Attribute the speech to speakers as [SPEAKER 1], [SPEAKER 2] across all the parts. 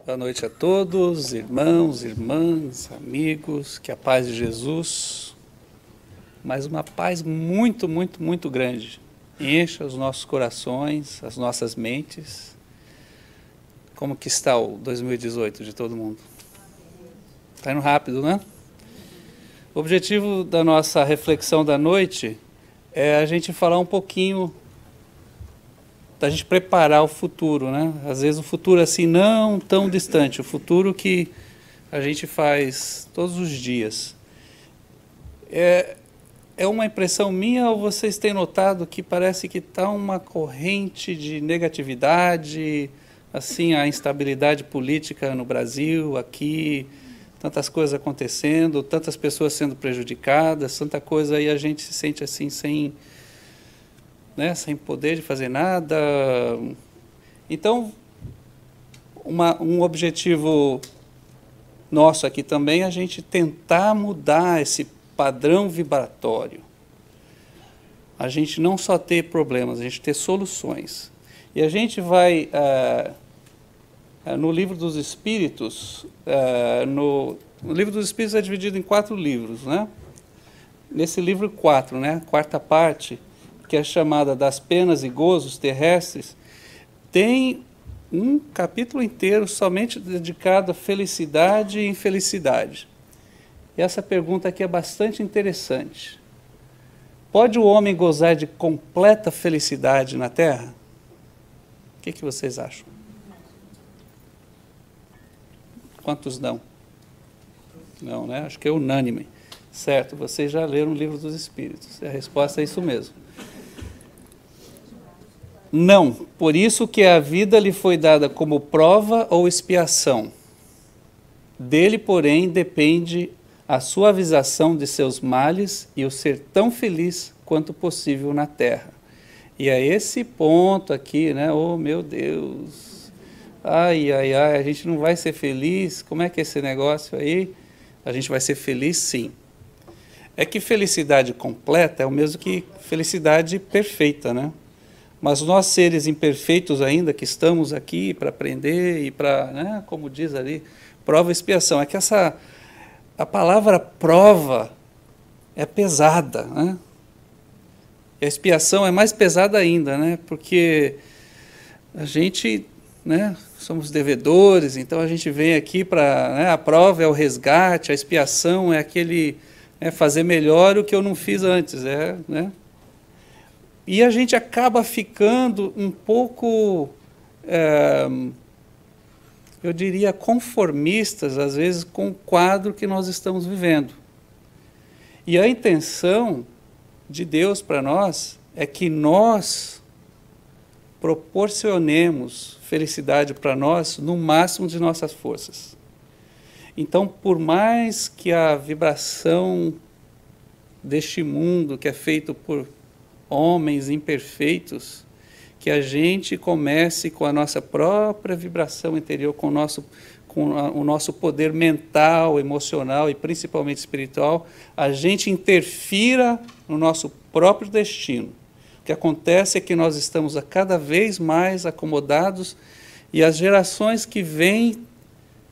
[SPEAKER 1] Boa noite a todos, irmãos, irmãs, amigos, que a paz de Jesus, mas uma paz muito, muito, muito grande, encha os nossos corações, as nossas mentes. Como que está o 2018 de todo mundo? Está indo rápido, né? O objetivo da nossa reflexão da noite é a gente falar um pouquinho da gente preparar o futuro, né? Às vezes o futuro assim não tão distante, o futuro que a gente faz todos os dias. É uma impressão minha ou vocês têm notado que parece que está uma corrente de negatividade, assim, a instabilidade política no Brasil, aqui, tantas coisas acontecendo, tantas pessoas sendo prejudicadas, tanta coisa aí a gente se sente assim sem poder de fazer nada. Então, um objetivo nosso aqui também é a gente tentar mudar esse padrão vibratório. A gente não só ter problemas, a gente ter soluções. E a gente vai, no Livro dos Espíritos, no Livro dos Espíritos é dividido em 4 livros, né? Nesse livro 4, né, quarta parte, que é chamada das penas e gozos terrestres, tem um capítulo inteiro somente dedicado à felicidade e infelicidade. E essa pergunta aqui é bastante interessante. Pode o homem gozar de completa felicidade na Terra? O que vocês acham? Quantos não? Não, né? Acho que é unânime. Certo, vocês já leram o Livro dos Espíritos. A resposta é isso mesmo. Não, por isso que a vida lhe foi dada como prova ou expiação. Dele, porém, depende a suavização de seus males e o ser tão feliz quanto possível na terra. E é esse ponto aqui, né? Oh, meu Deus! Ai, ai, ai, a gente não vai ser feliz? Como é que é esse negócio aí? A gente vai ser feliz, sim. É que felicidade completa é o mesmo que felicidade perfeita, né? Mas nós, seres imperfeitos ainda, que estamos aqui para aprender e para, né, como diz ali, prova e expiação. É que a palavra prova é pesada, né? E a expiação é mais pesada ainda, né? Porque a gente, né, somos devedores, então a gente vem aqui para, né, a prova é o resgate, a expiação é aquele, fazer melhor o que eu não fiz antes, né? E a gente acaba ficando um pouco, eu diria, conformistas, às vezes, com o quadro que nós estamos vivendo. E a intenção de Deus para nós é que nós proporcionemos felicidade para nós no máximo de nossas forças. Então, por mais que a vibração deste mundo, que é feito por homens imperfeitos, que a gente comece com a nossa própria vibração interior, com o nosso poder mental, emocional e principalmente espiritual, a gente interfira no nosso próprio destino. O que acontece é que nós estamos a cada vez mais acomodados e as gerações que vêm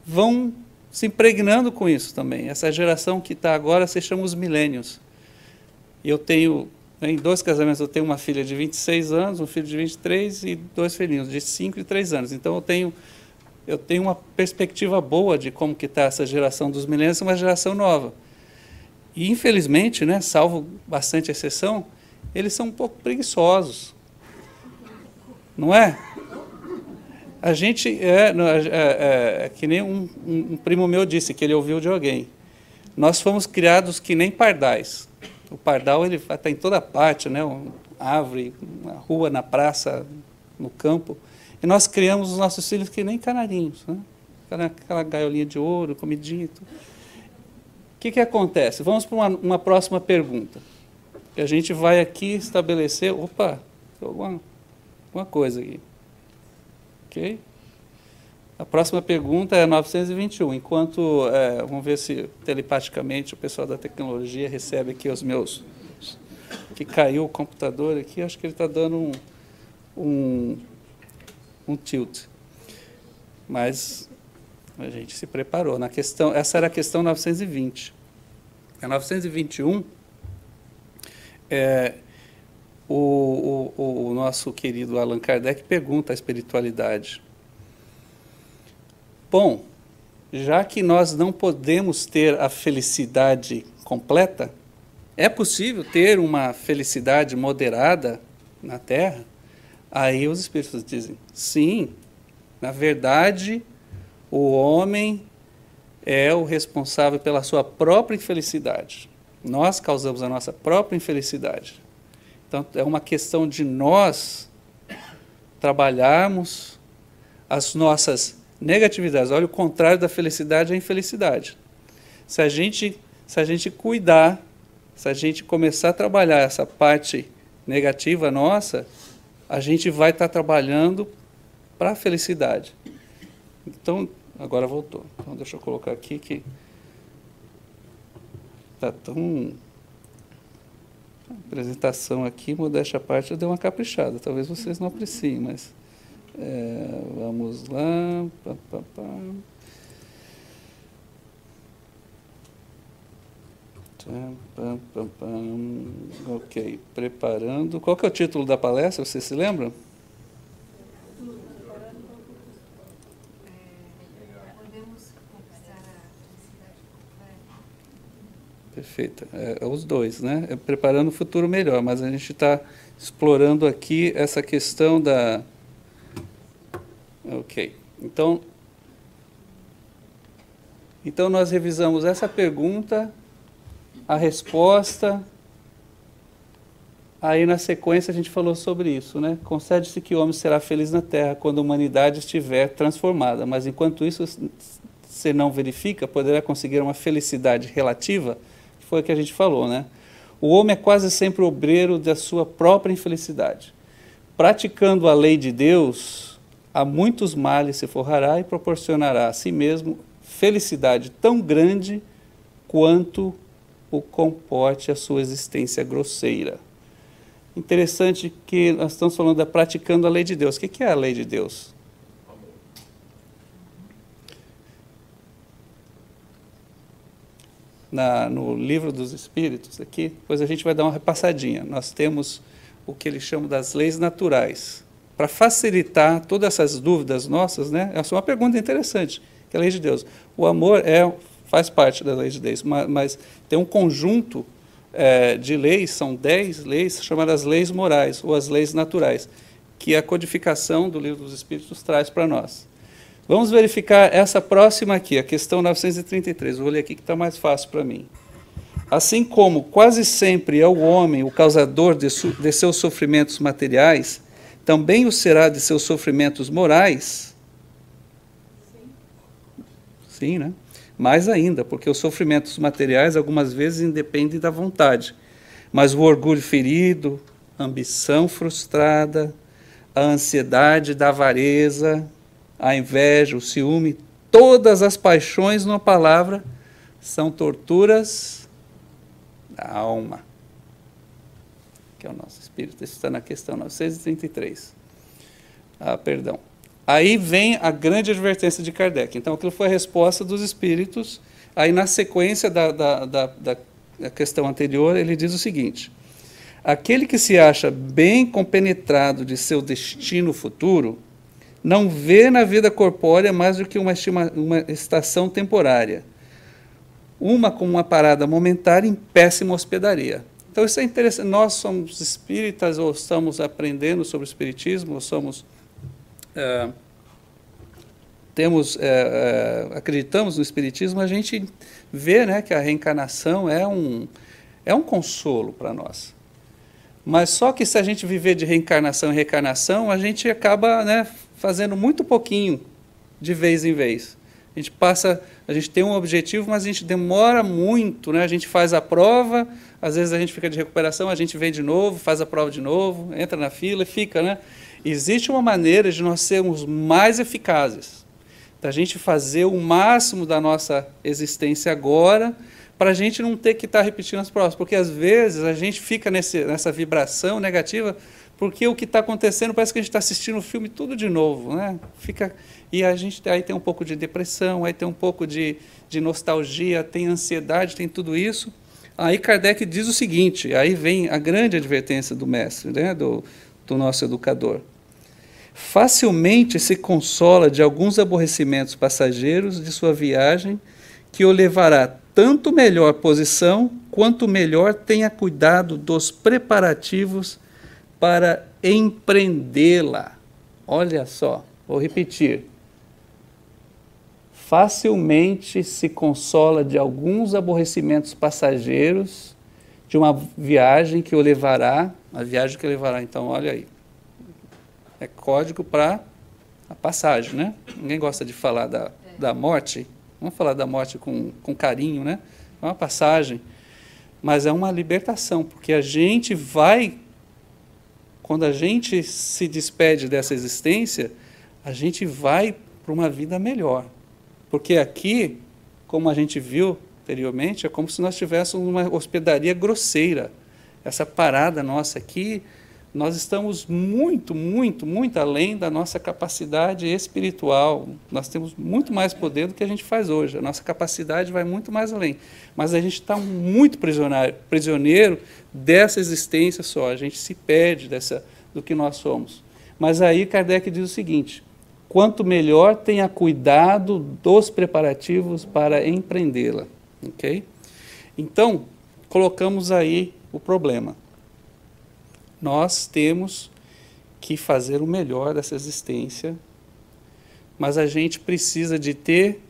[SPEAKER 1] vão se impregnando com isso também. Essa geração que está agora se chama os milênios. E eu tenho, em 2 casamentos, eu tenho uma filha de 26 anos, um filho de 23 e 2 filhinhos de 5 e 3 anos. Então eu tenho uma perspectiva boa de como que está essa geração dos milênios, uma geração nova. E infelizmente, né, salvo bastante exceção, eles são um pouco preguiçosos. Não é? A gente que nem um primo meu disse, que ele ouviu de alguém. Nós fomos criados que nem pardais. O pardal ele está em toda parte, né? Uma árvore, na rua, na praça, no campo. E nós criamos os nossos filhos que nem canarinhos, né? Aquela gaiolinha de ouro, comidinha e tudo. O que acontece? Vamos para uma próxima pergunta. E a gente vai aqui estabelecer... Opa, tem alguma coisa aqui. Ok? A próxima pergunta é 921. Enquanto, vamos ver se telepaticamente o pessoal da tecnologia recebe aqui os meus... Que caiu o computador aqui, acho que ele está dando um tilt. Mas A gente se preparou. Essa era a questão 920. A 921, o nosso querido Allan Kardec pergunta à espiritualidade. Bom, já que nós não podemos ter a felicidade completa, é possível ter uma felicidade moderada na Terra? Aí os espíritos dizem, sim, na verdade, o homem é o responsável pela sua própria infelicidade. Nós causamos a nossa própria infelicidade. Então, é uma questão de nós trabalharmos as nossas negatividades. Olha, o contrário da felicidade é a infelicidade. Se a gente cuidar, se a gente começar a trabalhar essa parte negativa nossa, a gente vai estar trabalhando para a felicidade. Então, agora voltou. Então, deixa eu colocar aqui que está tão... A apresentação aqui, modéstia à parte, eu dei uma caprichada. Talvez vocês não apreciem, mas... vamos lá. Ok, preparando. Qual que é o título da palestra? Vocês se lembram? Perfeito. Os dois, né? Preparando o futuro melhor, mas a gente está explorando aqui essa questão da... Ok. Então nós revisamos essa pergunta, a resposta, aí na sequência a gente falou sobre isso, né? Concede-se que o homem será feliz na Terra quando a humanidade estiver transformada, mas enquanto isso se não verifica, poderá conseguir uma felicidade relativa, que foi o que a gente falou, né? O homem é quase sempre obreiro da sua própria infelicidade. Praticando a lei de Deus, a muitos males se forrará e proporcionará a si mesmo felicidade tão grande quanto o comporte a sua existência grosseira. Interessante que nós estamos falando da praticando a lei de Deus. O que é a lei de Deus? No livro dos Espíritos, aqui, depois a gente vai dar uma repassadinha. Nós temos o que eles chamam das leis naturais. Para facilitar todas essas dúvidas nossas, né? Essa é uma pergunta interessante, que é a lei de Deus. O amor faz parte da lei de Deus, mas tem um conjunto de leis, são 10 leis, chamadas leis morais, ou as leis naturais, que a codificação do livro dos Espíritos traz para nós. Vamos verificar essa próxima aqui, a questão 933. Vou ler aqui que está mais fácil para mim. Assim como quase sempre é o homem o causador de seus sofrimentos materiais, também o será de seus sofrimentos morais? Sim, né? Mais ainda, porque os sofrimentos materiais algumas vezes independem da vontade, mas o orgulho ferido, a ambição frustrada, a ansiedade da avareza, a inveja, o ciúme, todas as paixões, numa palavra, são torturas da alma, que é o nosso espírito. Isso está na questão 933. Perdão. Aí vem a grande advertência de Kardec. Então, aquilo foi a resposta dos espíritos. Aí, na sequência da questão anterior, ele diz o seguinte: aquele que se acha bem compenetrado de seu destino futuro, não vê na vida corpórea mais do que uma estação temporária, como uma parada momentânea em péssima hospedaria. Então, isso é interessante. Nós somos espíritas, ou estamos aprendendo sobre o espiritismo, ou somos... acreditamos no espiritismo, a gente vê, né, que a reencarnação é um consolo para nós. Mas só que se a gente viver de reencarnação em reencarnação, a gente acaba, né, fazendo muito pouquinho de vez em vez. A gente tem um objetivo, mas a gente demora muito, né? A gente faz a prova, às vezes a gente fica de recuperação, a gente vem de novo, faz a prova de novo, entra na fila e fica, né? Existe uma maneira de nós sermos mais eficazes, da gente fazer o máximo da nossa existência agora, para a gente não ter que estar repetindo as provas, porque às vezes a gente fica nessa vibração negativa Porque o que está acontecendo parece que a gente está assistindo o filme tudo de novo, né? E a gente aí tem um pouco de depressão, aí tem um pouco de nostalgia, tem ansiedade, tem tudo isso. Aí Kardec diz o seguinte, aí vem a grande advertência do mestre, né? do nosso educador. Facilmente se consola de alguns aborrecimentos passageiros de sua viagem, que o levará tanto melhor posição, quanto melhor tenha cuidado dos preparativos para empreendê-la. Olha só, vou repetir. Facilmente se consola de alguns aborrecimentos passageiros de uma viagem que o levará, então, olha aí, é código para a passagem, né? Ninguém gosta de falar da morte, vamos falar da morte com carinho, né? É uma passagem, mas é uma libertação, porque a gente vai, quando a gente se despede dessa existência, a gente vai para uma vida melhor. Porque aqui, como a gente viu anteriormente, é como se nós tivéssemos uma hospedaria grosseira. Essa parada nossa aqui, nós estamos muito, muito, muito além da nossa capacidade espiritual. Nós temos muito mais poder do que a gente faz hoje. A nossa capacidade vai muito mais além. Mas a gente está muito prisioneiro dessa existência só. A gente se perde do que nós somos. Mas aí Kardec diz o seguinte, quanto melhor tenha cuidado dos preparativos para empreendê-la. Okay? Então, colocamos aí o problema. Nós temos que fazer o melhor dessa existência, mas a gente precisa de ter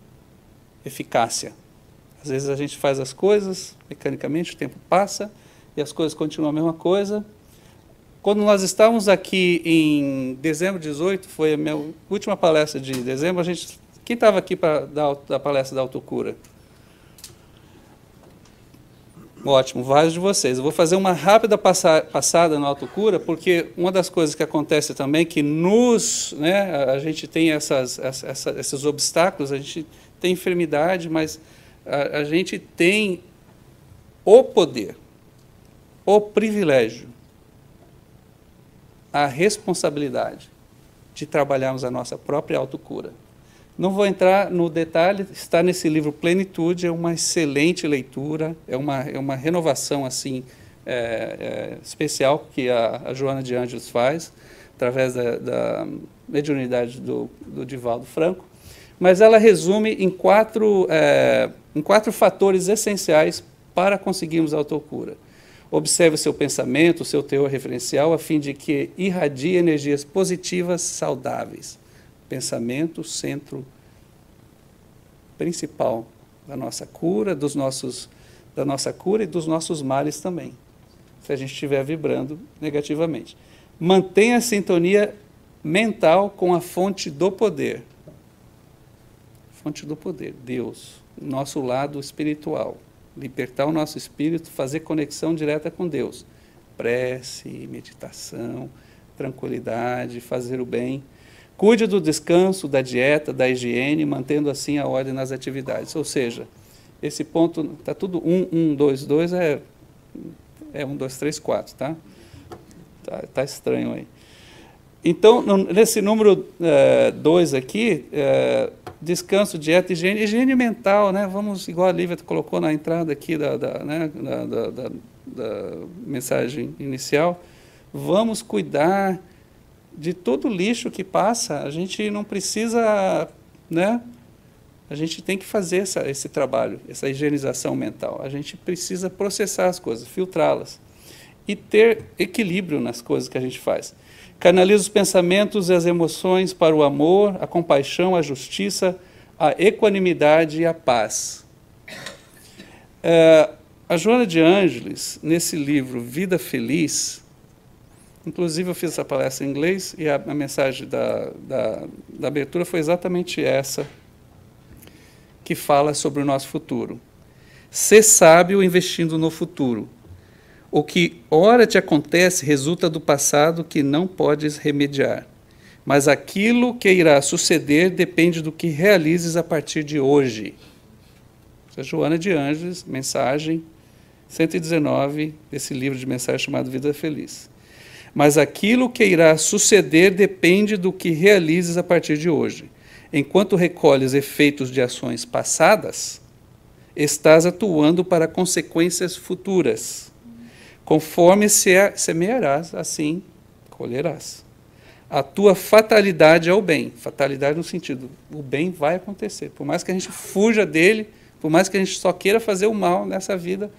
[SPEAKER 1] eficácia. Às vezes a gente faz as coisas mecanicamente, o tempo passa e as coisas continuam a mesma coisa. Quando nós estávamos aqui em dezembro de 18, foi a minha última palestra de dezembro, quem estava aqui para dar a palestra da autocura? Ótimo, vários de vocês. Eu vou fazer uma rápida passada na autocura, porque uma das coisas que acontece também é que a gente tem esses obstáculos, a gente tem enfermidade, mas a gente tem o poder, o privilégio, a responsabilidade de trabalharmos a nossa própria autocura. Não vou entrar no detalhe, está nesse livro Plenitude, é uma excelente leitura, é uma renovação assim, especial que a Joana de Ângeles faz, através da mediunidade do Divaldo Franco, mas ela resume em quatro fatores essenciais para conseguirmos a autocura. Observe o seu pensamento, o seu teor referencial, a fim de que irradie energias positivas saudáveis. Pensamento, centro principal da nossa cura, da nossa cura e dos nossos males também, se a gente estiver vibrando negativamente. Mantenha a sintonia mental com a fonte do poder. Fonte do poder, Deus, o nosso lado espiritual. Libertar o nosso espírito, fazer conexão direta com Deus. Prece, meditação, tranquilidade, fazer o bem. Cuide do descanso, da dieta, da higiene, mantendo assim a ordem nas atividades. Ou seja, esse ponto, está tudo 1, 2, 2, é 1, 2, 3, 4, tá? Tá estranho aí. Então, nesse número 2 aqui, descanso, dieta, higiene mental, né? Vamos, igual a Lívia colocou na entrada aqui da mensagem inicial, vamos cuidar de todo o lixo que passa. A gente não precisa, né? A gente tem que fazer esse trabalho, essa higienização mental. A gente precisa processar as coisas, filtrá-las e ter equilíbrio nas coisas que a gente faz. Canaliza os pensamentos e as emoções para o amor, a compaixão, a justiça, a equanimidade e a paz. A Joana de Ângeles, nesse livro Vida Feliz, inclusive eu fiz essa palestra em inglês e a mensagem da abertura foi exatamente essa, que fala sobre o nosso futuro. Ser sábio investindo no futuro. O que ora te acontece resulta do passado que não podes remediar, mas aquilo que irá suceder depende do que realizes a partir de hoje. Essa é Joana de Ângeles, mensagem 119 desse livro de mensagem chamado Vida Feliz. mas aquilo que irá suceder depende do que realizes a partir de hoje. Enquanto recolhes efeitos de ações passadas, estás atuando para consequências futuras. Conforme semearás, assim colherás. A tua fatalidade é o bem. Fatalidade no sentido, o bem vai acontecer. Por mais que a gente fuja dele, por mais que a gente só queira fazer o mal nessa vida,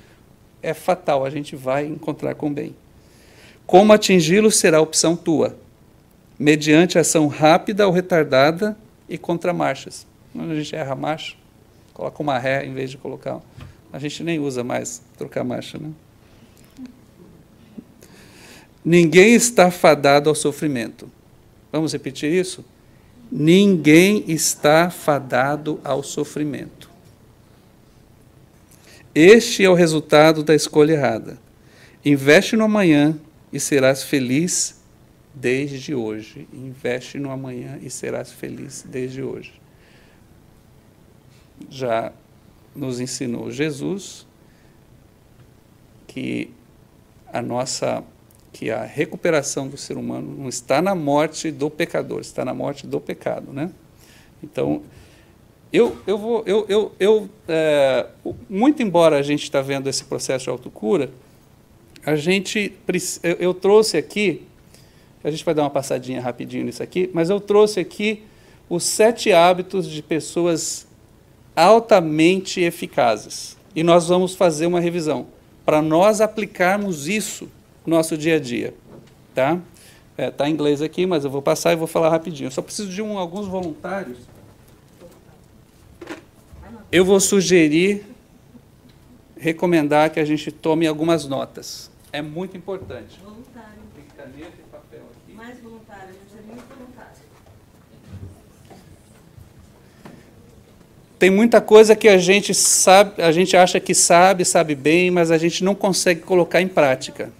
[SPEAKER 1] é fatal, a gente vai encontrar com o bem. Como atingi-lo será opção tua, mediante ação rápida ou retardada e contramarchas. Quando a gente erra a marcha, coloca uma ré em vez de colocar... A gente nem usa mais trocar marcha, né? Ninguém está fadado ao sofrimento. Vamos repetir isso? Ninguém está fadado ao sofrimento. Este é o resultado da escolha errada. Investe no amanhã e serás feliz desde hoje. Investe no amanhã e serás feliz desde hoje. Já nos ensinou Jesus que a recuperação do ser humano não está na morte do pecador, está na morte do pecado, né? Então, muito embora a gente está vendo esse processo de autocura, eu trouxe aqui, a gente vai dar uma passadinha rapidinho nisso aqui, mas eu trouxe aqui os 7 hábitos de pessoas altamente eficazes. E nós vamos fazer uma revisão, para nós aplicarmos isso no nosso dia a dia. Tá? Tá em inglês aqui, mas eu vou passar e vou falar rapidinho. Eu só preciso de alguns voluntários. Eu vou sugerir, recomendar que a gente tome algumas notas. É muito importante.
[SPEAKER 2] Voluntário.
[SPEAKER 1] Tem caneta e papel aqui.
[SPEAKER 2] Mais voluntário, não precisa nem voluntário.
[SPEAKER 1] Tem muita coisa que a gente sabe, a gente acha que sabe bem, mas a gente não consegue colocar em prática.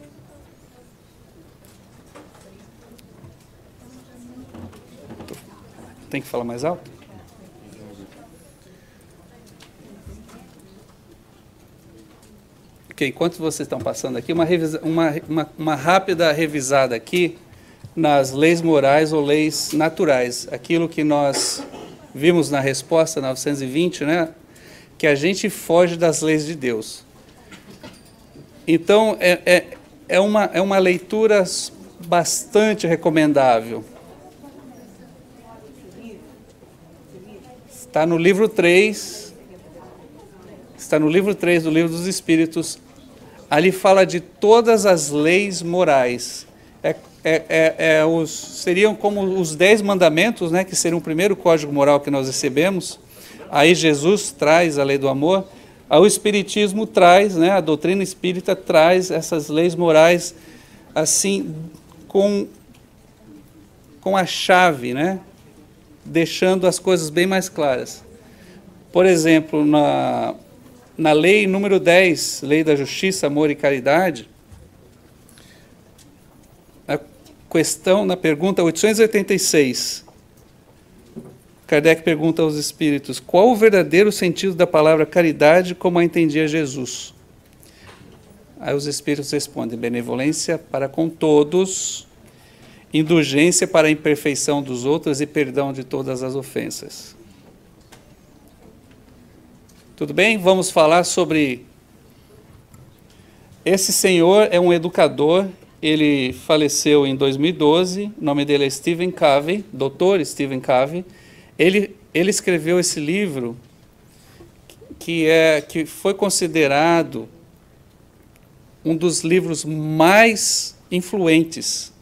[SPEAKER 1] Tem que falar mais alto? Ok, enquanto vocês estão passando aqui, uma rápida revisada aqui nas leis morais ou leis naturais. Aquilo que nós vimos na resposta 920, né? Que a gente foge das leis de Deus. Então, é uma leitura bastante recomendável. Está no livro 3, do Livro dos Espíritos. Ali fala de todas as leis morais. Seriam como os 10 mandamentos, né, que seriam o primeiro código moral que nós recebemos. Aí Jesus traz a lei do amor. Aí o Espiritismo traz, né, a doutrina espírita traz essas leis morais assim, com a chave, né, deixando as coisas bem mais claras. Por exemplo, na lei número 10, Lei da Justiça, Amor e Caridade, na pergunta 886, Kardec pergunta aos espíritos: qual o verdadeiro sentido da palavra caridade como a entendia Jesus? Aí os espíritos respondem: benevolência para com todos, indulgência para a imperfeição dos outros e perdão de todas as ofensas. Tudo bem? Vamos falar sobre... Esse senhor é um educador, ele faleceu em 2012, o nome dele é Stephen Covey, Dr. Stephen Covey. Ele escreveu esse livro que foi considerado um dos livros mais influentes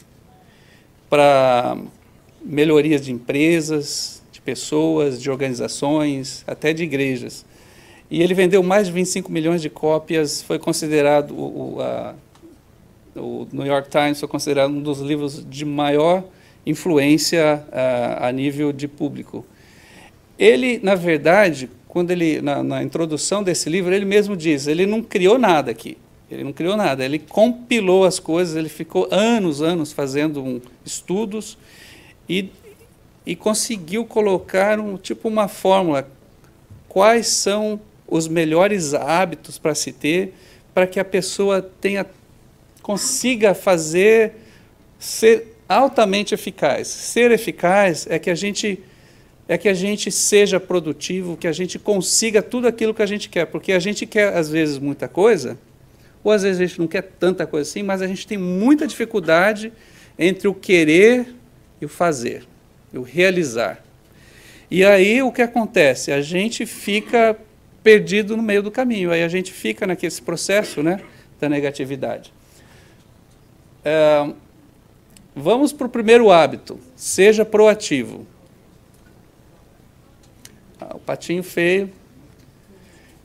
[SPEAKER 1] para melhorias de empresas, de pessoas, de organizações, até de igrejas. E ele vendeu mais de 25 milhões de cópias, foi considerado, o New York Times foi considerado um dos livros de maior influência a nível de público. Ele, na verdade, na introdução desse livro, ele mesmo diz, ele não criou nada aqui. Ele não criou nada, ele compilou as coisas, ele ficou anos fazendo estudos e conseguiu colocar uma fórmula. Quais são os melhores hábitos para se ter, para que a pessoa consiga fazer Ser altamente eficaz. Ser eficaz é que a gente seja produtivo, que a gente consiga tudo aquilo que a gente quer, porque a gente quer, às vezes, muita coisa, ou às vezes a gente não quer tanta coisa assim, mas a gente tem muita dificuldade entre o querer e o fazer, o realizar. E aí o que acontece? A gente fica perdido no meio do caminho, aí a gente fica naquele processo, né, da negatividade. Vamos para o primeiro hábito, seja proativo. O patinho feio.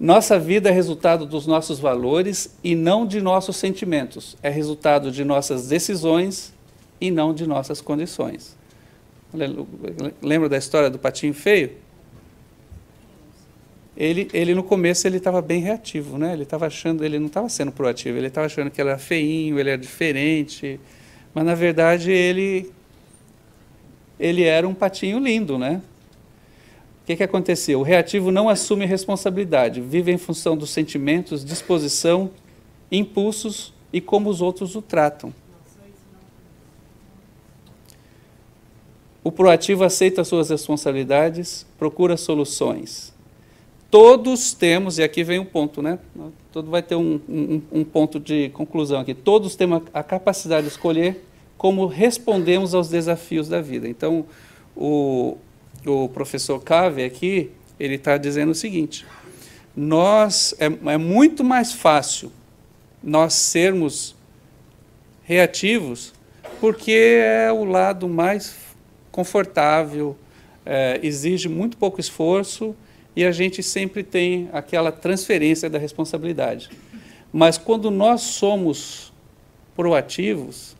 [SPEAKER 1] Nossa vida é resultado dos nossos valores e não de nossos sentimentos. É resultado de nossas decisões e não de nossas condições. Lembra da história do patinho feio? Ele no começo ele estava bem reativo, né? Ele não estava sendo proativo, ele estava achando que ele era feinho, ele era diferente, mas na verdade ele era um patinho lindo, né? O que aconteceu? O reativo não assume responsabilidade, vive em função dos sentimentos, disposição, impulsos e como os outros o tratam. O proativo aceita suas responsabilidades, procura soluções. Todos temos, e aqui vem um ponto, né? Todo vai ter um ponto de conclusão aqui. Todos temos a capacidade de escolher como respondemos aos desafios da vida. Então, o professor Cave aqui, ele está dizendo o seguinte: é muito mais fácil nós sermos reativos, porque é o lado mais confortável, exige muito pouco esforço e a gente sempre tem aquela transferência da responsabilidade. Mas quando nós somos proativos,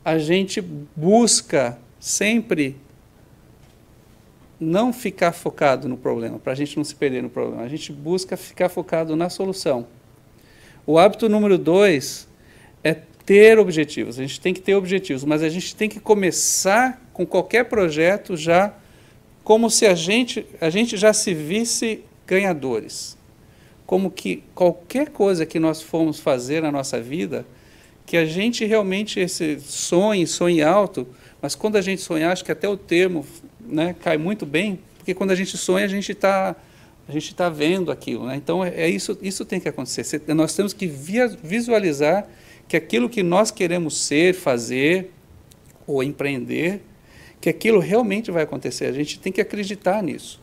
[SPEAKER 1] a gente busca sempre não ficar focado no problema, para a gente não se perder no problema. A gente busca ficar focado na solução. O hábito número 2 é ter objetivos. A gente tem que ter objetivos, mas a gente tem que começar com qualquer projeto já como se a gente já se visse ganhadores. Como que qualquer coisa que nós formos fazer na nossa vida, que a gente realmente sonhe alto, mas quando a gente sonhar, acho que até o termo, né, cai muito bem, porque quando a gente sonha, a gente tá vendo aquilo, né? Então, isso tem que acontecer. Nós temos que visualizar que aquilo que nós queremos ser, fazer ou empreender, que aquilo realmente vai acontecer. A gente tem que acreditar nisso.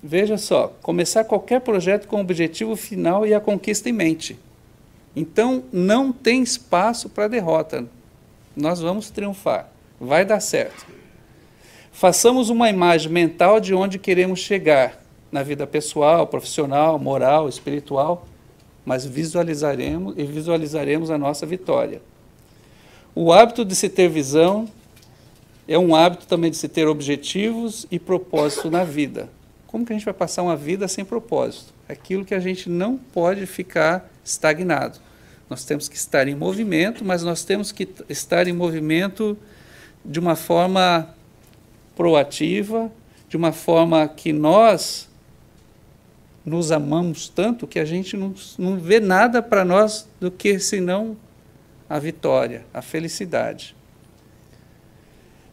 [SPEAKER 1] Veja só, começar qualquer projeto com o objetivo final e a conquista em mente. Então, não tem espaço para derrota. Nós vamos triunfar. Vai dar certo. Façamos uma imagem mental de onde queremos chegar, na vida pessoal, profissional, moral, espiritual, mas visualizaremos a nossa vitória. O hábito de se ter visão é um hábito também de se ter objetivos e propósito na vida. Como que a gente vai passar uma vida sem propósito? Aquilo que a gente não pode ficar estagnado. Nós temos que estar em movimento, mas nós temos que estar em movimento de uma forma proativa, de uma forma que nós nos amamos tanto que a gente não vê nada para nós do que senão a vitória, a felicidade.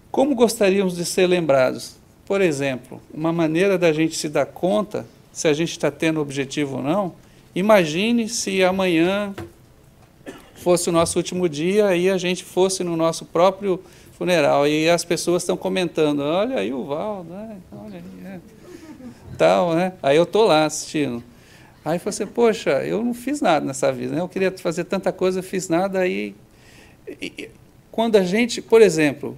[SPEAKER 1] Como gostaríamos de ser lembrados? Por exemplo, uma maneira da gente se dar conta se a gente está tendo objetivo ou não, imagine se amanhã fosse o nosso último dia e a gente fosse no nosso próprio funeral e as pessoas estão comentando, olha aí o Val, né? Olha aí, tal, né? Aí eu estou lá assistindo. Aí você, poxa, eu não fiz nada nessa vida, né? Eu queria fazer tanta coisa, fiz nada. Aí, quando a gente, por exemplo,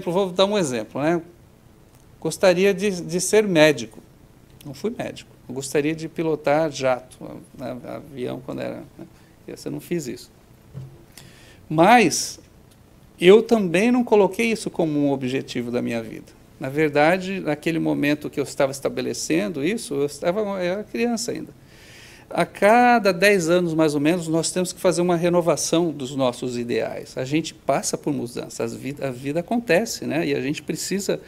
[SPEAKER 1] vou dar um exemplo, né? Gostaria de ser médico. Não fui médico. Eu gostaria de pilotar jato, né? Avião quando era. Né? Eu não fiz isso. Mas eu também não coloquei isso como um objetivo da minha vida. Na verdade, naquele momento que eu estava estabelecendo isso, eu era criança ainda. A cada 10 anos, mais ou menos, nós temos que fazer uma renovação dos nossos ideais. A gente passa por mudanças, a vida acontece, né? E a gente precisa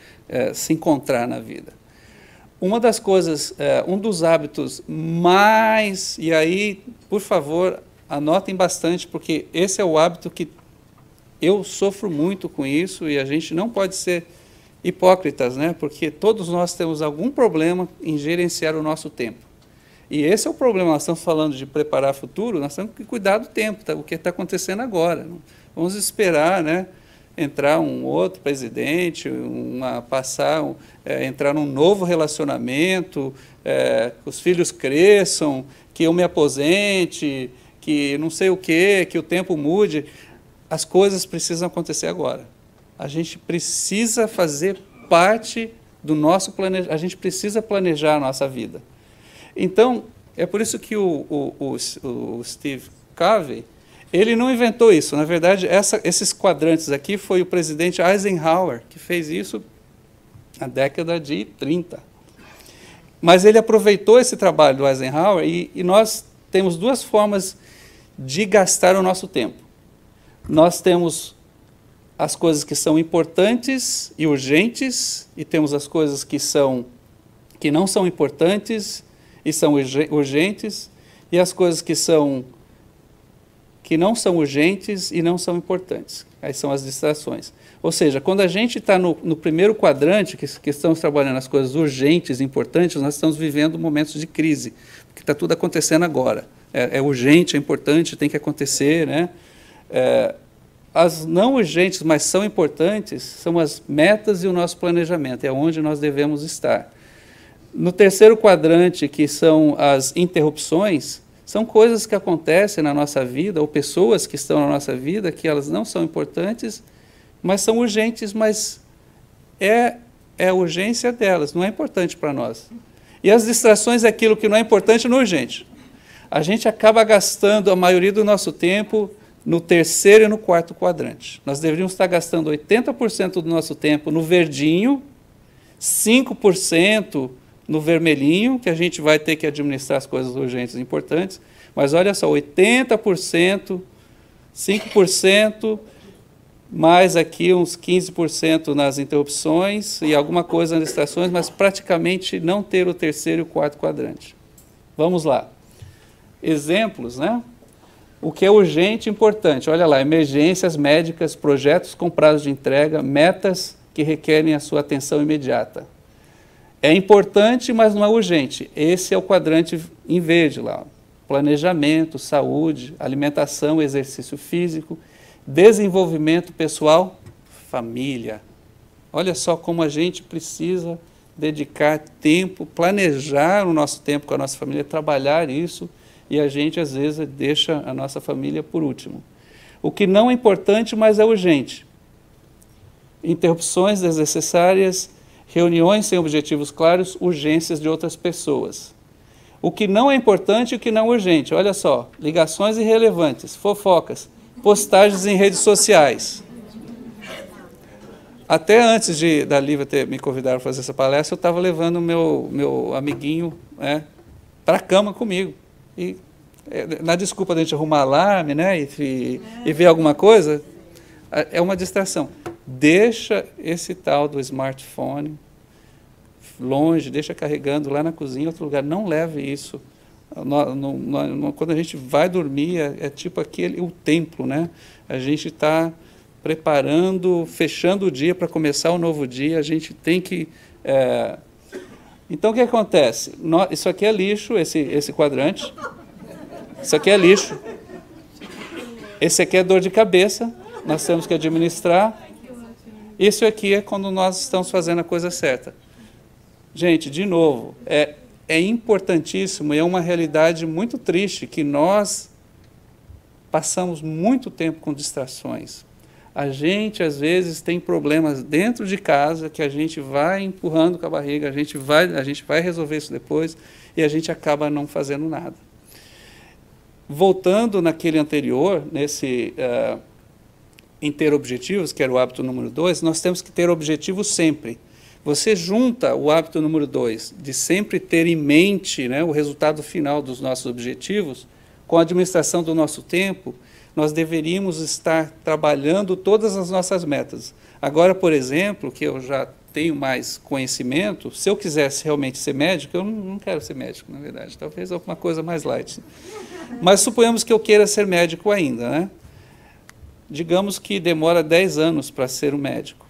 [SPEAKER 1] se encontrar na vida. Uma das coisas, um dos hábitos mais... E aí, por favor, anotem bastante, porque esse é o hábito que eu sofro muito com isso, e a gente não pode ser hipócritas, né? Porque todos nós temos algum problema em gerenciar o nosso tempo. E esse é o problema. Nós estamos falando de preparar o futuro, nós temos que cuidar do tempo, o que está acontecendo agora. Não vamos esperar, né, entrar um outro presidente, entrar num novo relacionamento, que os filhos cresçam, que eu me aposente, que não sei o quê, que o tempo mude. As coisas precisam acontecer agora. A gente precisa fazer parte do nosso planejamento, a gente precisa planejar a nossa vida. Então, é por isso que o Steve Covey, ele não inventou isso. Na verdade, esses quadrantes aqui foi o presidente Eisenhower que fez isso na década de 30. Mas ele aproveitou esse trabalho do Eisenhower e nós temos duas formas de gastar o nosso tempo. Nós temos as coisas que são importantes e urgentes, e temos as coisas que não são importantes e são urgentes, e as coisas que não são urgentes e não são importantes. Aí são as distrações. Ou seja, quando a gente está no primeiro quadrante, que estamos trabalhando as coisas urgentes e importantes, nós estamos vivendo momentos de crise, porque está tudo acontecendo agora. É urgente, é importante, tem que acontecer, né? As não urgentes, mas são importantes, são as metas e o nosso planejamento, é onde nós devemos estar. No terceiro quadrante, que são as interrupções, são coisas que acontecem na nossa vida, ou pessoas que estão na nossa vida, que elas não são importantes, mas são urgentes, mas é a urgência delas, não é importante para nós. E as distrações é aquilo que não é importante no urgente. A gente acaba gastando a maioria do nosso tempo no terceiro e no quarto quadrante. Nós deveríamos estar gastando 80% do nosso tempo no verdinho, 5% no vermelhinho, que a gente vai ter que administrar as coisas urgentes e importantes, mas olha só, 80%, 5%, mais aqui uns 15% nas interrupções e alguma coisa nas distrações, mas praticamente não ter o terceiro e o quarto quadrante. Vamos lá. Exemplos, né? O que é urgente e importante? Olha lá, emergências médicas, projetos com prazo de entrega, metas que requerem a sua atenção imediata. É importante, mas não é urgente. Esse é o quadrante em verde lá. Planejamento, saúde, alimentação, exercício físico, desenvolvimento pessoal, família. Olha só como a gente precisa dedicar tempo, planejar o nosso tempo com a nossa família, trabalhar isso, e a gente, às vezes, deixa a nossa família por último. O que não é importante, mas é urgente. Interrupções desnecessárias, reuniões sem objetivos claros, urgências de outras pessoas. O que não é importante e o que não é urgente. Olha só, ligações irrelevantes, fofocas, postagens em redes sociais. Até antes da Lívia ter me convidado para fazer essa palestra, eu estava levando o meu amiguinho, né, para a cama comigo. E, na desculpa de a gente arrumar alarme, né, e ver alguma coisa, é uma distração. Deixa esse tal do smartphone longe, deixa carregando lá na cozinha, em outro lugar. Não leve isso. Quando a gente vai dormir, é tipo o templo, né? A gente está preparando, fechando o dia para começar o novo dia, a gente tem que... Então, o que acontece? Isso aqui é lixo, esse quadrante. Isso aqui é lixo. Esse aqui é dor de cabeça, nós temos que administrar. Isso aqui é quando nós estamos fazendo a coisa certa. Gente, de novo, é importantíssimo e é uma realidade muito triste que nós passamos muito tempo com distrações. A gente, às vezes, tem problemas dentro de casa que a gente vai empurrando com a barriga, a gente vai resolver isso depois e a gente acaba não fazendo nada. Voltando naquele anterior, nesse em ter objetivos, que era o hábito número 2, nós temos que ter objetivos sempre. Você junta o hábito número 2, de sempre ter em mente, né, o resultado final dos nossos objetivos, com a administração do nosso tempo, nós deveríamos estar trabalhando todas as nossas metas. Agora, por exemplo, que eu já tenho mais conhecimento, se eu quisesse realmente ser médico, eu não quero ser médico, na verdade, talvez alguma coisa mais light. Mas suponhamos que eu queira ser médico ainda, né? Digamos que demora 10 anos para ser um médico,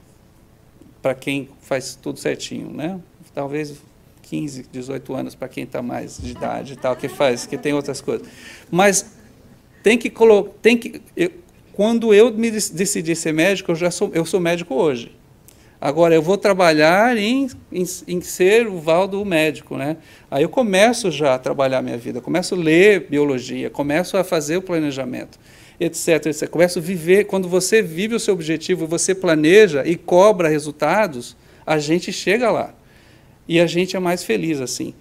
[SPEAKER 1] para quem faz tudo certinho, né? Talvez 15, 18 anos para quem está mais de idade e tal, que tem outras coisas. Mas quando eu me decidi ser médico, eu sou médico hoje. Agora, eu vou trabalhar em ser o Valdo médico, né? Aí eu começo já a trabalhar a minha vida, começo a ler biologia, começo a fazer o planejamento, etc, etc. Começo a viver. Quando você vive o seu objetivo, você planeja e cobra resultados, a gente chega lá. E a gente é mais feliz assim.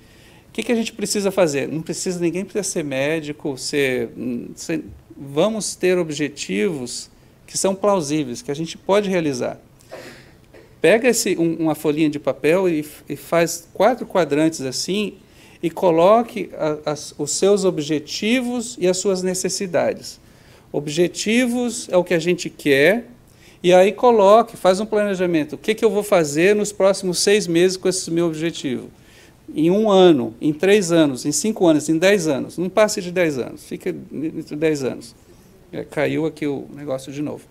[SPEAKER 1] O que a gente precisa fazer? Ninguém precisa ser médico, vamos ter objetivos que são plausíveis, que a gente pode realizar. Pega uma folhinha de papel e faz 4 quadrantes assim e coloque os seus objetivos e as suas necessidades. Objetivos é o que a gente quer, e aí faz um planejamento. O que eu vou fazer nos próximos 6 meses com esse meu objetivo? Em 1 ano, em 3 anos, em 5 anos, em 10 anos. Não passe de 10 anos, fica entre 10 anos. Caiu aqui o negócio de novo.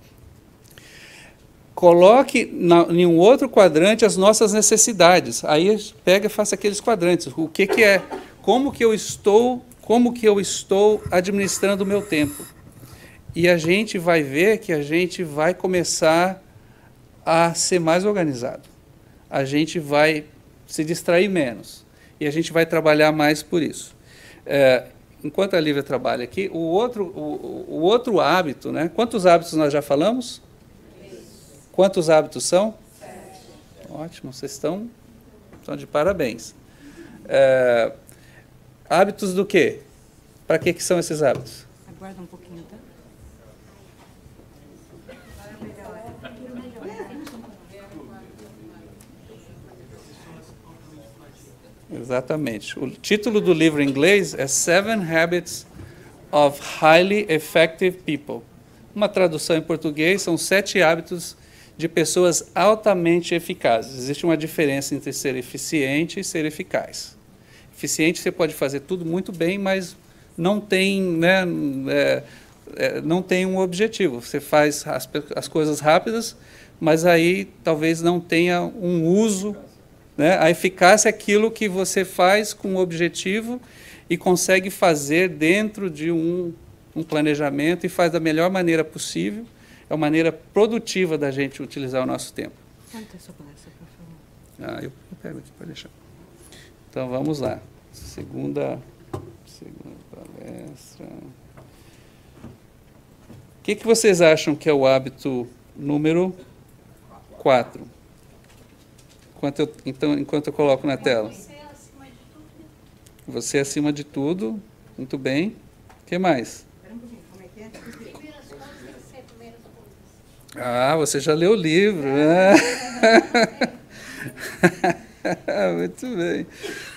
[SPEAKER 1] Coloque em um outro quadrante as nossas necessidades. Aí pega e faça aqueles quadrantes. O que é? Como que eu estou administrando o meu tempo? E a gente vai ver que a gente vai começar a ser mais organizado. A gente vai se distrair menos. E a gente vai trabalhar mais por isso. Enquanto a Lívia trabalha aqui, o outro hábito, né? Quantos hábitos nós já falamos? Quantos hábitos são? 7. Ótimo, vocês estão de parabéns. Hábitos do quê? Para que são esses hábitos?
[SPEAKER 2] Aguarda um pouquinho, tá?
[SPEAKER 1] Exatamente. O título do livro em inglês é 7 Habits of Highly Effective People. Uma tradução em português são 7 hábitos de pessoas altamente eficazes. Existe uma diferença entre ser eficiente e ser eficaz. Eficiente, você pode fazer tudo muito bem, mas não tem, né, não tem um objetivo. Você faz as coisas rápidas, mas aí talvez não tenha um uso, né? A eficácia é aquilo que você faz com um objetivo e consegue fazer dentro de um planejamento e faz da melhor maneira possível. É uma maneira produtiva da gente utilizar o nosso tempo.
[SPEAKER 2] Quanto é a sua palestra, por favor?
[SPEAKER 1] Eu pego aqui para deixar. Então, vamos lá. Segunda palestra. O que vocês acham que é o hábito número 4? Enquanto eu coloco na tela. Você acima de tudo. Muito bem. O que mais? Você já leu o livro, né? Muito bem.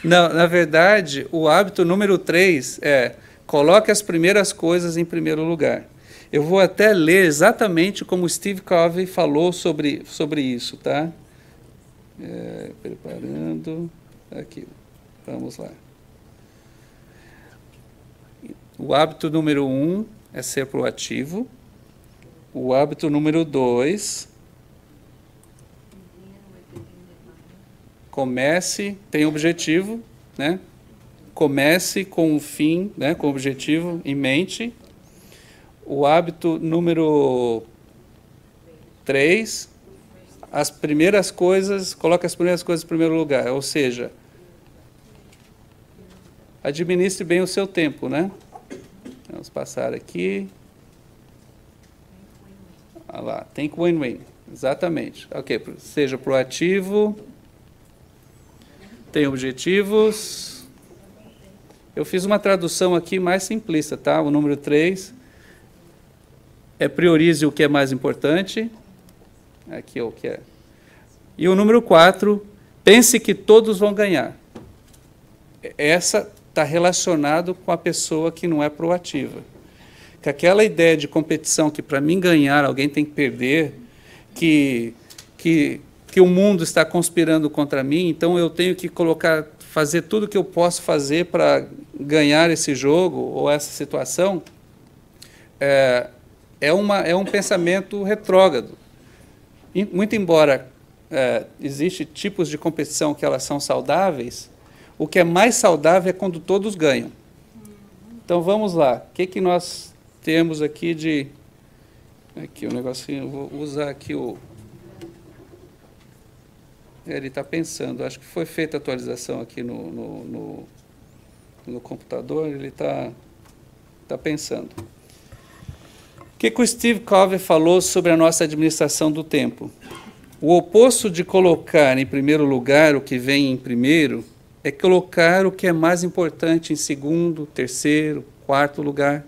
[SPEAKER 1] Não, na verdade, o hábito número 3 é coloque as primeiras coisas em primeiro lugar. Eu vou até ler exatamente como Steve Covey falou sobre isso, tá? Preparando. Aqui. Vamos lá. O hábito número 1 é ser proativo. O hábito número 2, tem objetivo, né? Comece com o fim, né? Com o objetivo em mente. O hábito número 3, coloque as primeiras coisas em primeiro lugar, ou seja, administre bem o seu tempo, né? Vamos passar aqui. Lá, think win-win, exatamente. Ok, seja proativo, tenha objetivos. Eu fiz uma tradução aqui mais simplista, tá? O número 3 é priorize o que é mais importante. Aqui é o que é. E o número 4, pense que todos vão ganhar. Essa está relacionado com a pessoa que não é proativa. Que aquela ideia de competição que para mim ganhar alguém tem que perder, que porque o mundo está conspirando contra mim, então eu tenho que fazer tudo o que eu posso fazer para ganhar esse jogo ou essa situação, é um pensamento retrógrado. Muito embora existem tipos de competição que elas são saudáveis, o que é mais saudável é quando todos ganham. Então, vamos lá. O que nós temos aqui de... Aqui o negocinho, vou usar aqui o... Ele está pensando, acho que foi feita a atualização aqui no computador, ele está pensando. O que o Steve Covey falou sobre a nossa administração do tempo? O oposto de colocar em primeiro lugar o que vem em primeiro é colocar o que é mais importante em segundo, terceiro, quarto lugar.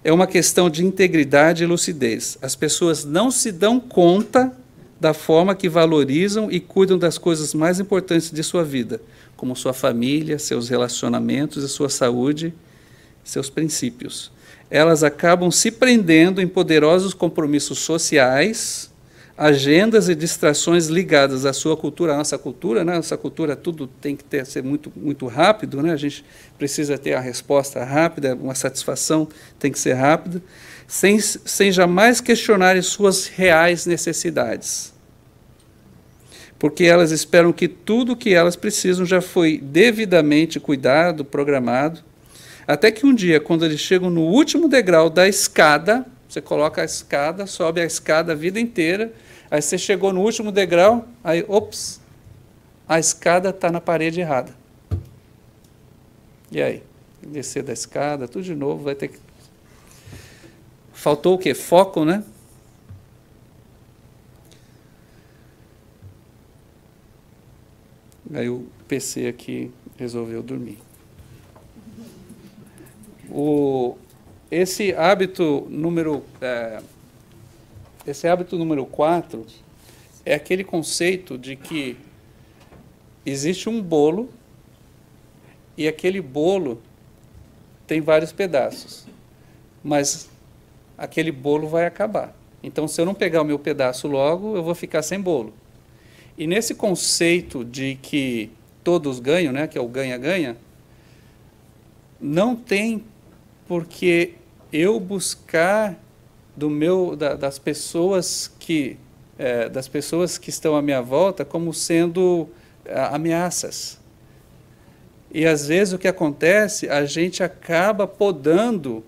[SPEAKER 1] É uma questão de integridade e lucidez. As pessoas não se dão conta da forma que valorizam e cuidam das coisas mais importantes de sua vida, como sua família, seus relacionamentos e sua saúde, seus princípios. Elas acabam se prendendo em poderosos compromissos sociais, agendas e distrações ligadas à sua cultura, à nossa cultura, né? Nossa cultura tudo tem que ser muito, muito rápido, né? A gente precisa ter a resposta rápida, uma satisfação tem que ser rápida, sem jamais questionarem suas reais necessidades. Porque elas esperam que tudo o que elas precisam já foi devidamente cuidado, programado, até que um dia, quando eles chegam no último degrau da escada, você coloca a escada, sobe a escada a vida inteira, aí você chegou no último degrau, aí, ops, a escada está na parede errada. E aí? Descer da escada, tudo de novo, vai ter que... Faltou o quê? Foco, né? Aí o PC aqui resolveu dormir. Esse hábito número 4 é aquele conceito de que existe um bolo e aquele bolo tem vários pedaços, mas aquele bolo vai acabar. Então, se eu não pegar o meu pedaço logo, eu vou ficar sem bolo. E nesse conceito de que todos ganham, né, que é o ganha-ganha, não tem porque eu buscar das pessoas que estão à minha volta como sendo ameaças. E, às vezes, o que acontece, a gente acaba podando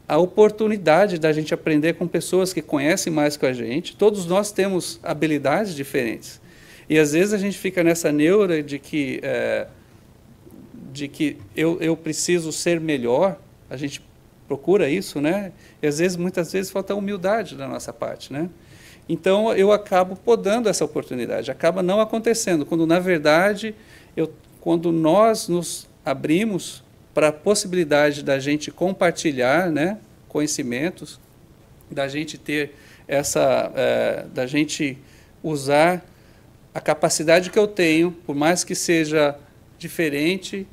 [SPEAKER 1] a oportunidade da gente aprender com pessoas que conhecem mais que a gente. Todos nós temos habilidades diferentes. E, às vezes, a gente fica nessa neura de que eu preciso ser melhor, a gente procura isso, né? E, às vezes, muitas vezes, falta humildade da nossa parte, né? Então, eu acabo podando essa oportunidade, acaba não acontecendo, quando, na verdade, quando nós nos abrimos para a possibilidade da gente compartilhar, né, conhecimentos, da gente ter da gente usar a capacidade que eu tenho, por mais que seja diferente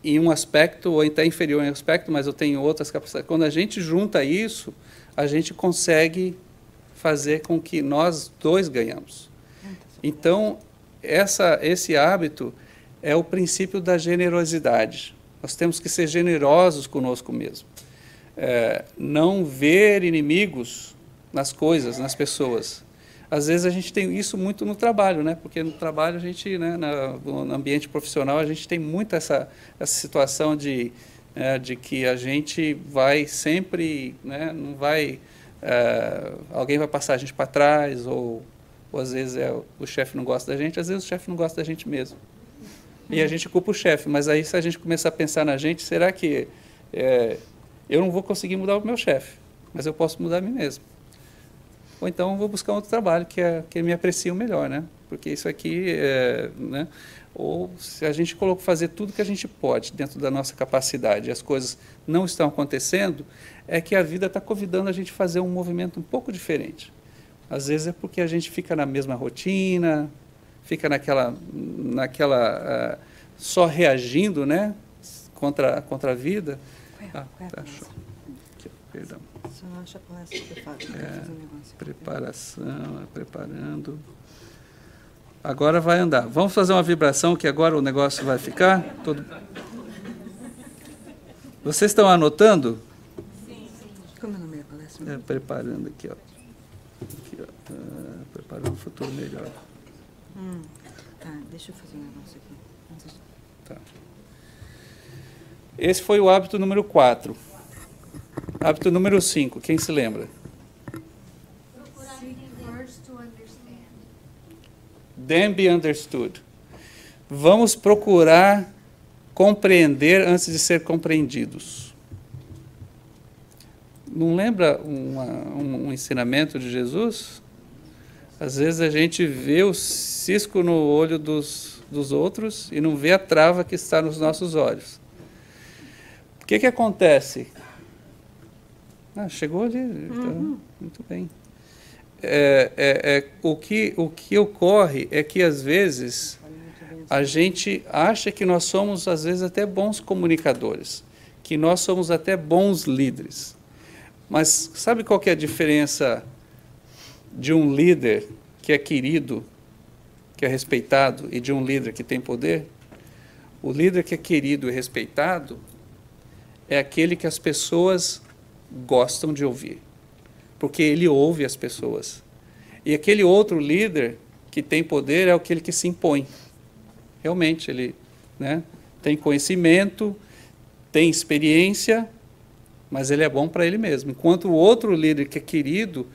[SPEAKER 1] em um aspecto, ou até inferior em um aspecto, mas eu tenho outras capacidades. Quando a gente junta isso, a gente consegue fazer com que nós dois ganhamos. Então, esse hábito é o princípio da generosidade. Nós temos que ser generosos conosco mesmo. Não ver inimigos nas coisas, nas pessoas. Às vezes a gente tem isso muito no trabalho, né? Porque no trabalho a gente, né, no ambiente profissional, a gente tem muito essa situação de que a gente vai sempre, né, não vai, alguém vai passar a gente para trás, ou às vezes o chefe não gosta da gente, às vezes o chefe não gosta da gente mesmo. E a gente culpa o chefe, mas aí se a gente começar a pensar na gente, será que eu não vou conseguir mudar o meu chefe, mas eu posso mudar a mim mesmo? Ou então eu vou buscar outro trabalho que me aprecia melhor, né? Porque isso aqui, né? Ou se a gente fazer tudo que a gente pode dentro da nossa capacidade e as coisas não estão acontecendo, é que a vida está convidando a gente a fazer um movimento um pouco diferente. Às vezes é porque a gente fica na mesma rotina, fica naquela só reagindo, né, contra a vida.
[SPEAKER 2] Tá,
[SPEAKER 1] show. Aqui, perdão.
[SPEAKER 2] Você não acha a palestra que eu faço? Eu quero fazer um negócio aqui.
[SPEAKER 1] Preparação, preparando. Agora vai andar. Vamos fazer uma vibração que agora o negócio vai ficar todo... Vocês estão anotando?
[SPEAKER 2] Sim. Como é o nome da palestra?
[SPEAKER 1] Preparando aqui, ó. Aqui, ó. Preparando um futuro melhor.
[SPEAKER 2] Tá, deixa eu fazer um negócio aqui.
[SPEAKER 1] Tá. Esse foi o hábito número 4. Hábito número 5, quem se lembra? Then be understood. Vamos procurar compreender antes de ser compreendidos. Não lembra um ensinamento de Jesus? Às vezes a gente vê o cisco no olho dos outros e não vê a trava que está nos nossos olhos. O que acontece? Chegou ali, então, muito bem. O que ocorre é que, às vezes, a gente acha que nós somos, às vezes, até bons comunicadores, que nós somos até bons líderes. Mas sabe qual que é a diferença de um líder que é querido, que é respeitado, e de um líder que tem poder? O líder que é querido e respeitado é aquele que as pessoas gostam de ouvir, porque ele ouve as pessoas. E aquele outro líder que tem poder é aquele que se impõe. Realmente, ele, né, tem conhecimento, tem experiência, mas ele é bom para ele mesmo. Enquanto o outro líder que é querido,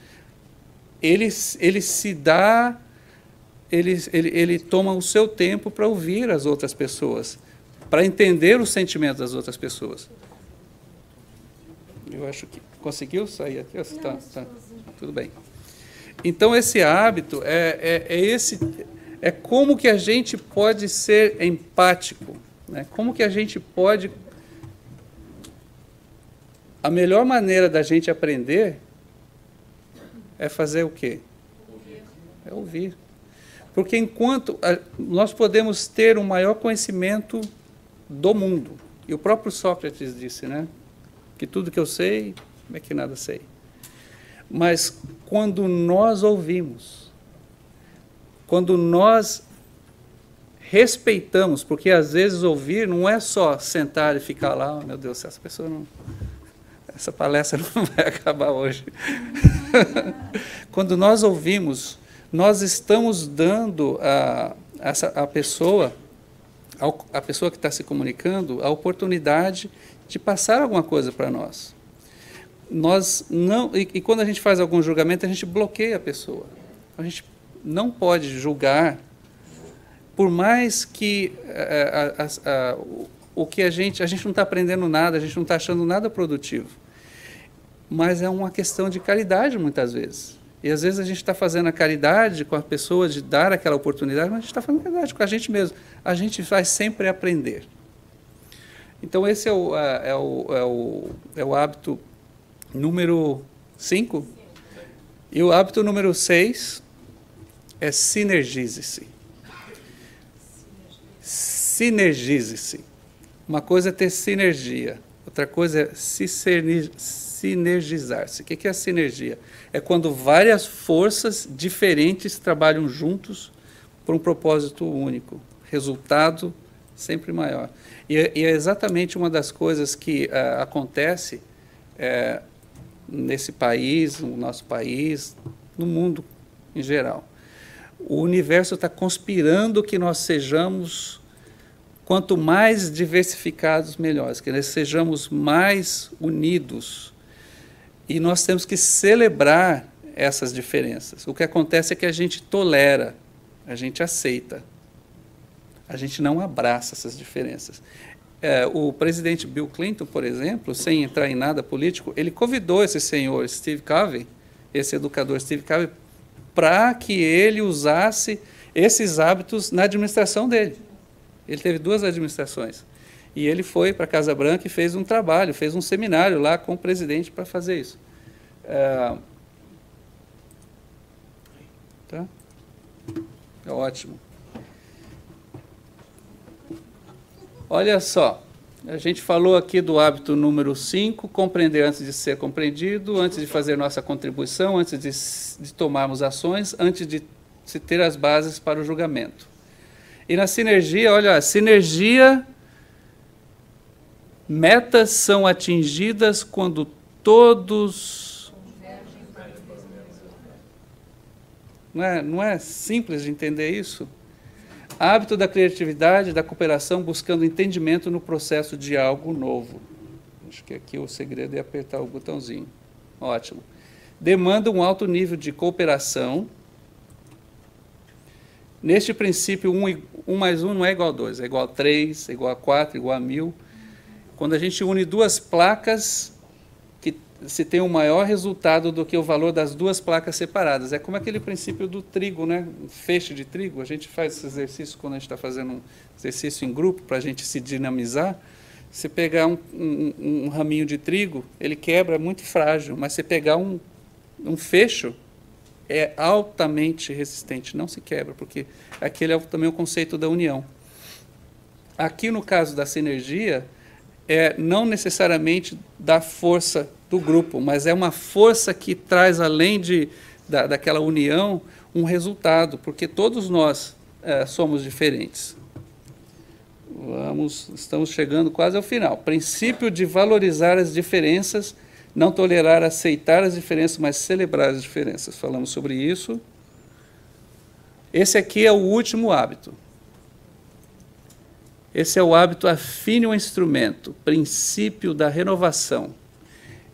[SPEAKER 1] ele se dá, ele toma o seu tempo para ouvir as outras pessoas, para entender os sentimentos das outras pessoas. Eu acho que conseguiu sair aqui? Tá, tudo bem. Então, esse hábito é como que a gente pode ser empático, né? Como que a gente pode... A melhor maneira da gente aprender é fazer o quê? É ouvir. Porque enquanto nós podemos ter o maior conhecimento do mundo, e o próprio Sócrates disse, né, que tudo que eu sei é que nada sei. Mas quando nós ouvimos, quando nós respeitamos, porque às vezes ouvir não é só sentar e ficar lá, oh, meu Deus, essa palestra não vai acabar hoje. Quando nós ouvimos, nós estamos dando a pessoa que está se comunicando a oportunidade de passar alguma coisa para nós. E quando a gente faz algum julgamento, a gente bloqueia a pessoa. A gente não pode julgar, por mais que o que a gente não está aprendendo nada, a gente não está achando nada produtivo. Mas é uma questão de caridade, muitas vezes. E, às vezes, a gente está fazendo a caridade com a pessoa de dar aquela oportunidade, mas a gente está fazendo caridade com a gente mesmo. A gente vai sempre aprender. Então, esse é o hábito número 5. E o hábito número 6 é sinergize-se. Sinergize-se. Uma coisa é ter sinergia, outra coisa é sinergizar-se. O que é a sinergia? É quando várias forças diferentes trabalham juntos por um propósito único, resultado sempre maior. E é exatamente uma das coisas que acontece nesse país, no nosso país, no mundo em geral. O universo está conspirando que nós sejamos, quanto mais diversificados, melhores, que nós sejamos mais unidos. E nós temos que celebrar essas diferenças. O que acontece é que a gente tolera, a gente aceita, a gente não abraça essas diferenças. O presidente Bill Clinton, por exemplo, sem entrar em nada político, ele convidou esse senhor Steve Covey, esse educador Steve Covey, para que ele usasse esses hábitos na administração dele. Ele teve 2 administrações. E ele foi para a Casa Branca e fez um trabalho, fez um seminário lá com o presidente para fazer isso. Tá? É ótimo. Olha só, A gente falou aqui do hábito número 5, compreender antes de ser compreendido, antes de fazer nossa contribuição, antes de tomarmos ações, antes de se ter as bases para o julgamento. E na sinergia, olha, a sinergia, metas são atingidas quando todos... Não é simples de entender isso? Hábito da criatividade, da cooperação, buscando entendimento no processo de algo novo. Acho que aqui o segredo é apertar o botãozinho. Ótimo. Demanda um alto nível de cooperação. Neste princípio, 1 mais 1 não é igual a 2, é igual a 3, é igual a 4, igual a 1000. Quando a gente une duas placas, que se tem um maior resultado do que o valor das duas placas separadas. É como aquele princípio do trigo, né? Um feixe de trigo. A gente faz esse exercício quando a gente está fazendo um exercício em grupo, para a gente se dinamizar. Se pegar um raminho de trigo, ele quebra, é muito frágil, mas se pegar um fecho, é altamente resistente, não se quebra, porque aquele é também o conceito da união. Aqui, no caso da sinergia, não necessariamente da força do grupo, mas é uma força que traz, além daquela união, um resultado, porque todos nós somos diferentes. Estamos chegando quase ao final. Princípio de valorizar as diferenças, não tolerar, aceitar as diferenças, mas celebrar as diferenças. Falamos sobre isso. Esse aqui é o último hábito. Esse é o hábito afine o instrumento, princípio da renovação.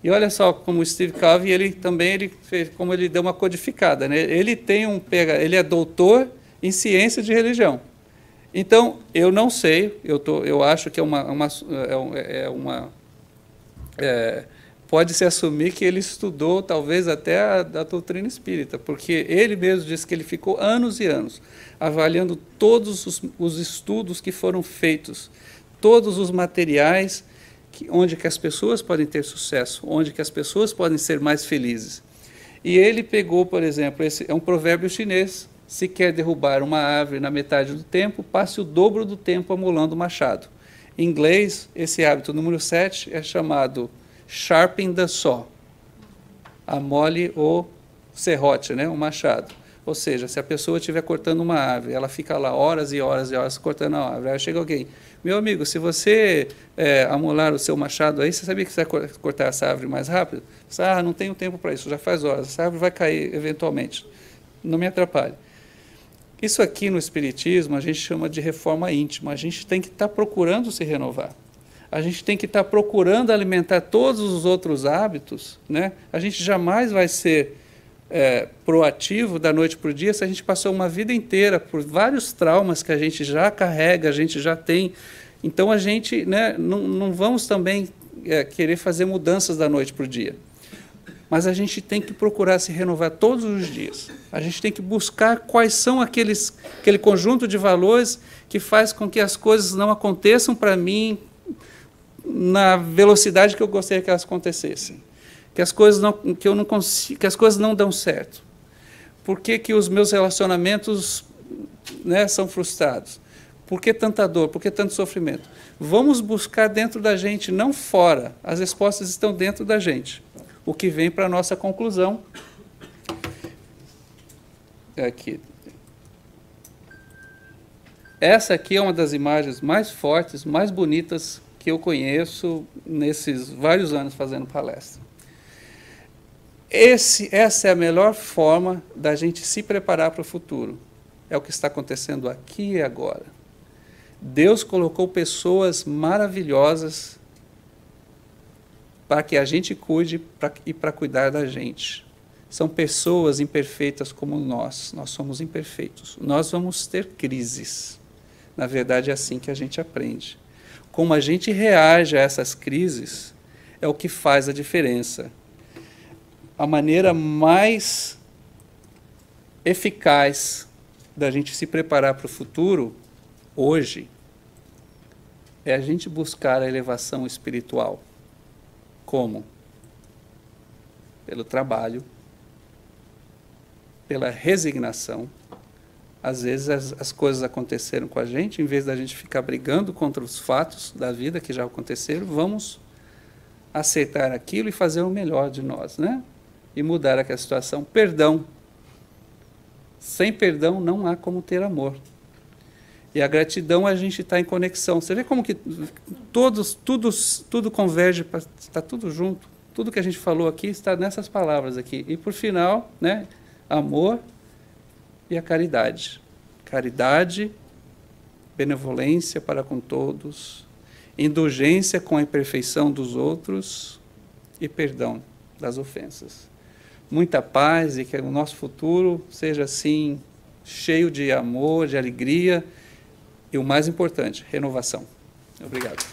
[SPEAKER 1] E olha só como o Steve Covey, ele fez, como ele deu uma codificada, né? Ele é doutor em ciência de religião. Então, eu não sei, eu acho que pode-se assumir que ele estudou talvez até a doutrina espírita, porque ele mesmo disse que ele ficou anos e anos avaliando todos os estudos que foram feitos, todos os materiais onde que as pessoas podem ter sucesso, onde que as pessoas podem ser mais felizes. E ele pegou, por exemplo, esse é um provérbio chinês: se quer derrubar uma árvore na metade do tempo, passe o dobro do tempo amolando o machado. Em inglês, esse hábito número 7 é chamado sharpen the saw, amole o serrote, né, o machado. Ou seja, se a pessoa estiver cortando uma árvore, ela fica lá horas e horas e horas cortando a árvore, aí chega alguém: meu amigo, se você amolar o seu machado aí, você sabia que você vai cortar essa árvore mais rápido? Você, não tenho tempo para isso, já faz horas, essa árvore vai cair eventualmente, não me atrapalhe. Isso aqui no Espiritismo a gente chama de reforma íntima. A gente tem que estar procurando se renovar. A gente tem que estar procurando alimentar todos os outros hábitos, né? A gente jamais vai ser proativo da noite para o dia se a gente passou uma vida inteira por vários traumas que a gente já carrega, a gente já tem. Então, a gente, né, não vamos também querer fazer mudanças da noite para o dia. Mas a gente tem que procurar se renovar todos os dias. A gente tem que buscar quais são aquele conjunto de valores que faz com que as coisas não aconteçam para mim na velocidade que eu gostaria que elas acontecessem. Que as coisas não dão certo. Por que os meus relacionamentos, né, são frustrados? Por que tanta dor? Por que tanto sofrimento? Vamos buscar dentro da gente, não fora. As respostas estão dentro da gente. O que vem para a nossa conclusão é aqui. Essa aqui é uma das imagens mais fortes, mais bonitas que eu conheço nesses vários anos fazendo palestra. Essa é a melhor forma da gente se preparar para o futuro. É o que está acontecendo aqui e agora. Deus colocou pessoas maravilhosas para que a gente cuide e para cuidar da gente. São pessoas imperfeitas como nós somos imperfeitos. Nós vamos ter crises. Na verdade, é assim que a gente aprende. Como a gente reage a essas crises é o que faz a diferença. A maneira mais eficaz da gente se preparar para o futuro, hoje, é a gente buscar a elevação espiritual. Como? Pelo trabalho, pela resignação, Às vezes as coisas aconteceram com a gente, em vez da gente ficar brigando contra os fatos da vida que já aconteceram, vamos aceitar aquilo e fazer o melhor de nós, né? E mudar aquela situação. Perdão. Sem perdão não há como ter amor. E a gratidão, a gente está em conexão. Você vê como que tudo converge, está tudo junto. Tudo que a gente falou aqui está nessas palavras aqui. E, por final, né, amor e a caridade. Caridade, benevolência para com todos, indulgência com a imperfeição dos outros e perdão das ofensas. Muita paz e que o nosso futuro seja assim, cheio de amor, de alegria e o mais importante, renovação. Obrigado.